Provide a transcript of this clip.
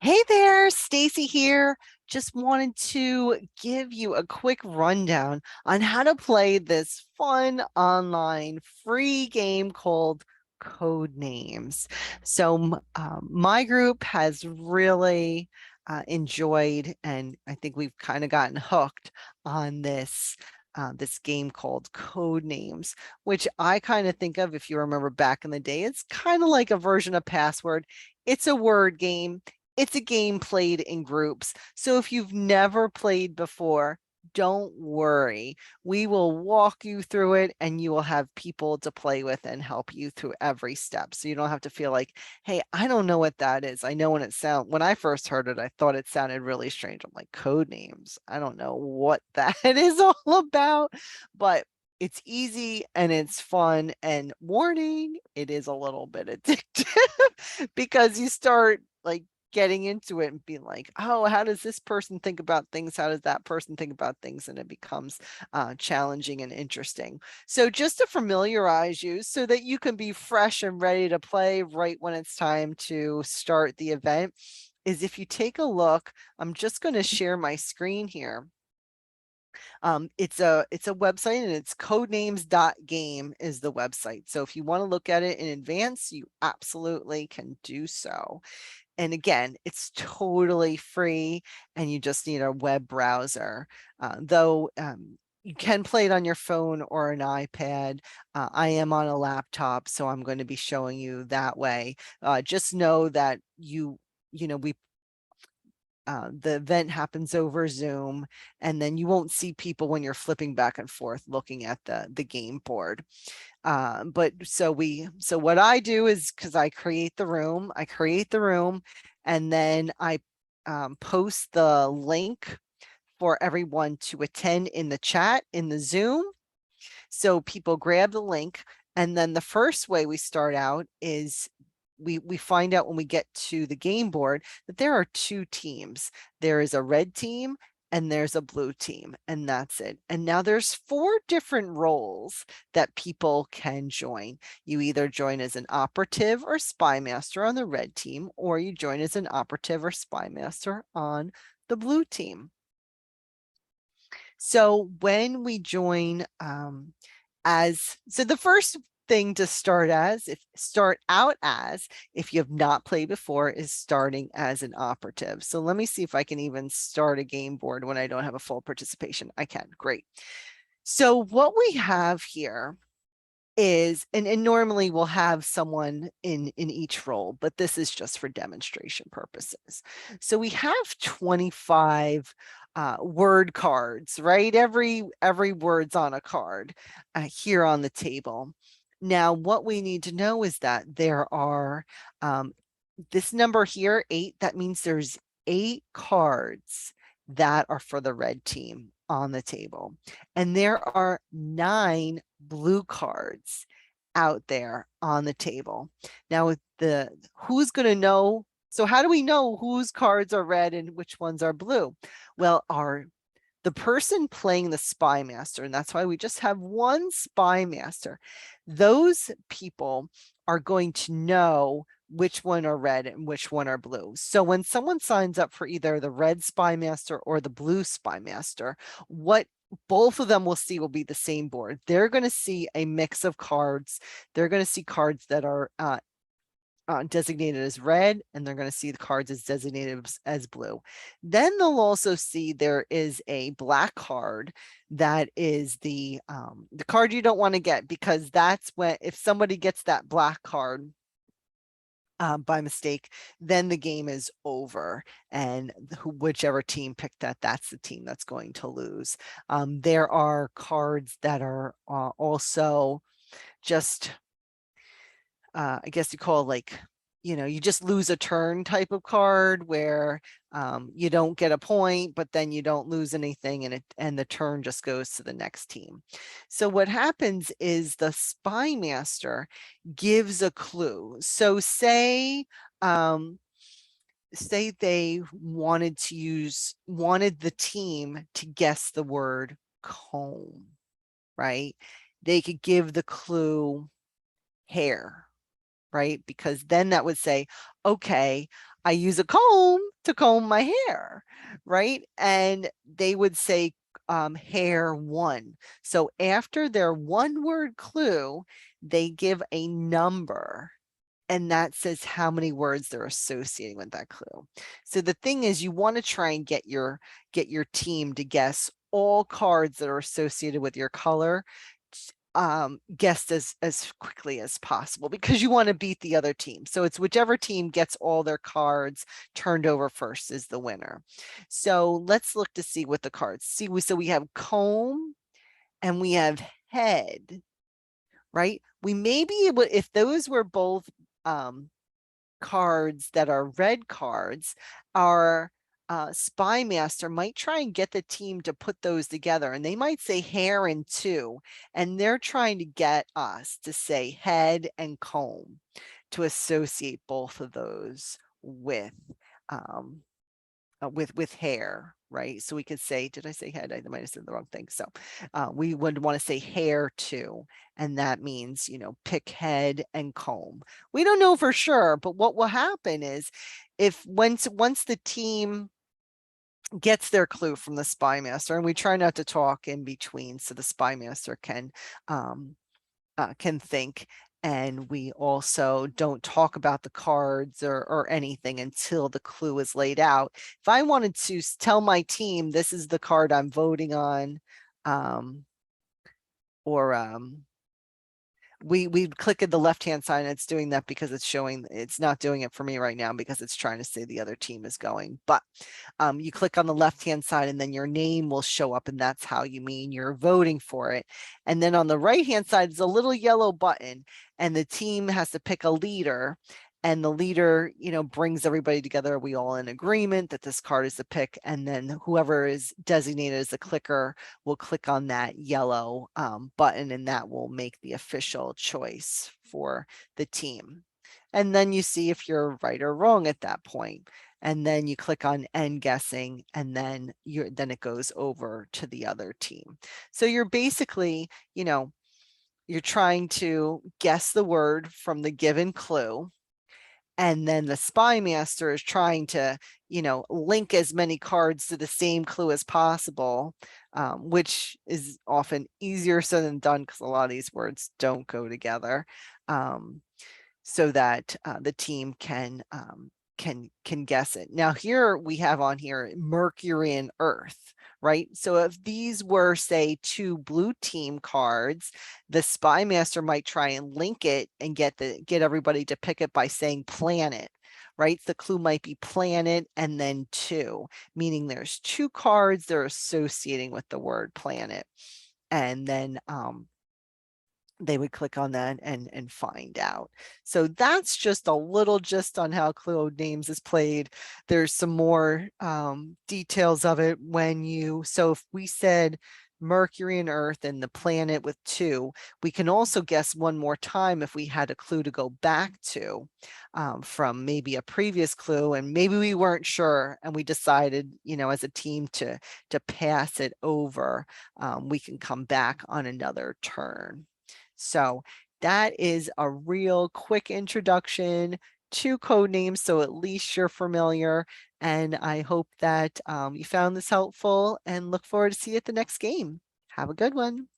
Hey there, Stacy here. Just wanted to give you a quick rundown on how to play this fun online free game called Codenames. My group has really enjoyed, and I think we've kind of gotten hooked on this game called Codenames, which I kind of think of, if you remember back in the day, it's kind of like a version of Password. It's a word game. It's a game played in groups. So if you've never played before, don't worry. We will walk you through it and you will have people to play with and help you through every step. So you don't have to feel like, hey, I don't know what that is. I know when I first heard it, I thought it sounded really strange. I'm like, code names. I don't know what that is all about, but it's easy and it's fun. And warning, it is a little bit addictive because you start like getting into it and being like, oh, how does this person think about things? How does that person think about things? And it becomes challenging and interesting. So just to familiarize you so that you can be fresh and ready to play right when it's time to start the event, is if you take a look, I'm just going to share my screen here. It's a website, and it's codenames.game is the website. So if you want to look at it in advance, you absolutely can do so. And again, it's totally free and you just need a web browser. Though you can play it on your phone or an iPad. I am on a laptop, so I'm going to be showing you that way. Just know that the event happens over Zoom, and then you won't see people when you're flipping back and forth looking at the game board. So what I do is, because I create the room, and then I post the link for everyone to attend in the chat in the Zoom. So people grab the link, and then the first way we start out is we find out when we get to the game board that there are two teams. There is a red team and there's a blue team, and that's it. And now there's 4 different roles that people can join. You either join as an operative or spy master on the red team, or you join as an operative or spy master on the blue team. So when we join so the first thing to start out as, if you have not played before, is starting as an operative. So let me see if I can even start a game board when I don't have a full participation. I can, great. So what we have here is, and normally we'll have someone in each role, but this is just for demonstration purposes. So we have 25 word cards, right? Every word's on a card here on the table. Now, what we need to know is that there are this number here, 8, that means there's 8 cards that are for the red team on the table. And there are 9 blue cards out there on the table. Now, who's going to know? So how do we know whose cards are red and which ones are blue? Well, the person playing the spy master, and that's why we just have one spy master, those people are going to know which one are red and which one are blue. So when someone signs up for either the red spy master or the blue spy master, what both of them will see will be the same board. They're going to see a mix of cards. They're going to see cards that are designated as red, and they're going to see the cards as designated as blue. Then they'll also see there is a black card that is the card you don't want to get, because that's when, if somebody gets that black card by mistake, then the game is over, and whichever team picked that, that's the team that's going to lose. There are cards that are also just I guess you call, like, you just lose a turn type of card, where you don't get a point, but then you don't lose anything, and the turn just goes to the next team. So what happens is the spy master gives a clue. So say they wanted the team to guess the word comb, right? They could give the clue hair, right? Because then that would say, okay, I use a comb to comb my hair, right? And they would say hair one. So after their one word clue, they give a number, and that says how many words they're associating with that clue. So the thing is, you want to try and get your team to guess all cards that are associated with your color, guessed as quickly as possible, because you want to beat the other team. So it's whichever team gets all their cards turned over first is the winner. So let's look to see what the cards see. So we have comb and we have head, right? We may be able, if those were both cards that are red cards, our spy master might try and get the team to put those together, and they might say hair and two, and they're trying to get us to say head and comb to associate both of those um, with hair, right? So we could say, did I say head? I might have said the wrong thing. So we would want to say hair too. And that means, pick head and comb. We don't know for sure, but what will happen is if once the team gets their clue from the spy master, and we try not to talk in between so the spy master can think, and we also don't talk about the cards or anything until the clue is laid out. If I wanted to tell my team, this is the card I'm voting on, or we click at the left-hand side, and it's doing that because it's not doing it for me right now because it's trying to say the other team is going. But you click on the left-hand side, and then your name will show up, and that's how you mean you're voting for it. And then on the right-hand side is a little yellow button, and the team has to pick a leader. And the leader, brings everybody together. We all in agreement that this card is the pick, and then whoever is designated as the clicker will click on that yellow button, and that will make the official choice for the team. And then you see if you're right or wrong at that point. And then you click on end guessing, and then it goes over to the other team. So you're basically, you're trying to guess the word from the given clue. And then the spy master is trying to, link as many cards to the same clue as possible, which is often easier said than done because a lot of these words don't go together, so that the team can guess it. Now here we have on here Mercury and Earth, right? So if these were, say, two blue team cards, the spy master might try and link it and get everybody to pick it by saying planet, right? The clue might be planet and then two, meaning there's two cards they're associating with the word planet. And then they would click on that and find out. So that's just a little gist on how Codenames is played. There's some more details of it so if we said Mercury and Earth and the planet with two, we can also guess one more time if we had a clue to go back to from maybe a previous clue, and maybe we weren't sure and we decided, as a team to pass it over. We can come back on another turn. So that is a real quick introduction to Codenames, so at least you're familiar. And I hope that you found this helpful, and look forward to see you at the next game. Have a good one.